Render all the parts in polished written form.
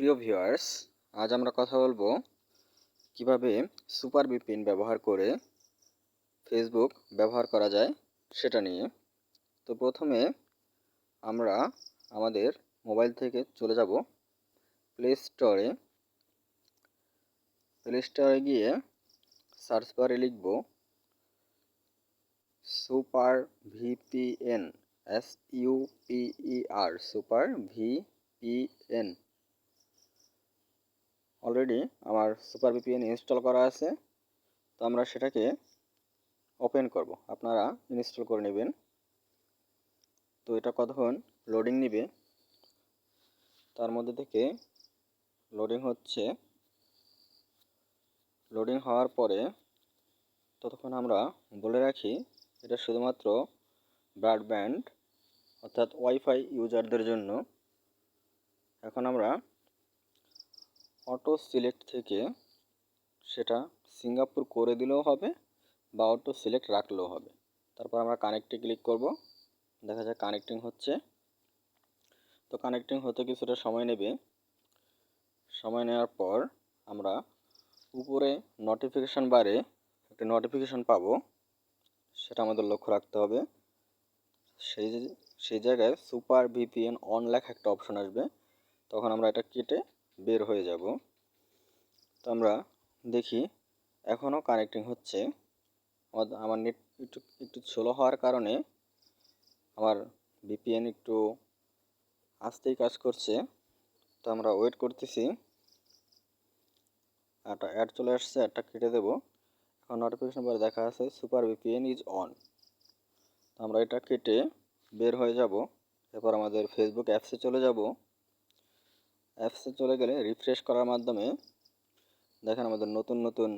প্রিয় ভিউয়ার্স, আজ আমরা কথা বলবো কিভাবে সুপার ভিপিএন ব্যবহার করে ফেসবুক ব্যবহার করা যায় সেটা নিয়ে। তো প্রথমে আমরা আমাদের মোবাইল থেকে চলে যাব প্লে স্টোরে। প্লে স্টোরে গিয়ে সার্চ বারে লিখব super VPN, SUPER, super VPN. Already আমার সুপার ভিপিএন ইনস্টল করা আছে, তো আমরা সেটাকে ওপেন করব। আপনারা ইনস্টল করে নেবেন। তো এটা কতক্ষণ লোডিং নেবে, তার মধ্যে থেকে লোডিং হচ্ছে। লোডিং হওয়ার পরে ততক্ষণ আমরা বলে রাখি এটা শুধুমাত্র ব্রডব্যান্ড অর্থাৎ ওয়াইফাই ইউজারদের জন্য। এখন আমরা অটো সিলেক্ট থেকে সেটা সিঙ্গাপুর করে দিলেও হবে বা অটো সিলেক্ট রাখলেও হবে। তারপর আমরা কানেক্টে ক্লিক করব। দেখা যায় কানেক্টিং হচ্ছে। তো কানেক্টিং হতে কিছুটা সময় নেবে। সময় নেওয়ার পর আমরা উপরে নোটিফিকেশান বারে একটা নোটিফিকেশান পাবো, সেটা আমাদের লক্ষ্য রাখতে হবে। সেই জায়গায় সুপার ভিপিএন অন লেখা একটা অপশন আসবে, তখন আমরা এটা কেটে বের হয়ে যাব। তো আমরা দেখি এখনও কানেক্টিং হচ্ছে। আমার নেট একটু স্লো হওয়ার কারণে আমার ভিপিএন একটু আস্তেই কাজ করছে। তো আমরা ওয়েট করতেছি। একটা অ্যাড চলে আসছে, অ্যাডটা কেটে দেবো। এখন নোটিফিকেশন বারে দেখা আছে সুপার ভিপিএন ইজ অন। আমরা এটা কেটে বের হয়ে যাব। এরপর আমাদের ফেসবুক অ্যাপসে চলে যাব। অ্যাপসে চলে গেলে রিফ্রেশ করার মাধ্যমে দেখেন আমাদের নতুন নতুন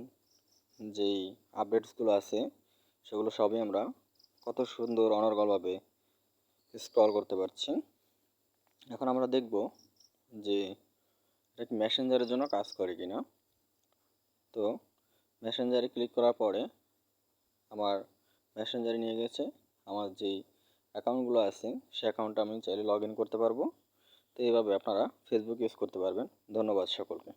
যেই আপডেটসগুলো আছে সেগুলো সবই আমরা কত সুন্দর অনর্গলভাবে স্ক্রল করতে পারছি। এখন আমরা দেখব যে এটা কি মেসেঞ্জারের জন্য কাজ করে কিনা। তো মেসেঞ্জারে ক্লিক করার পরে আমার মেসেঞ্জারে নিয়ে গেছে। আমার যেই অ্যাকাউন্টগুলো আছে সেই অ্যাকাউন্টটা আমি চাইলে লগ ইন করতে পারবো। তো এইভাবে আপনারা ফেসবুক ইউজ করতে পারবেন। ধন্যবাদ সকলকে।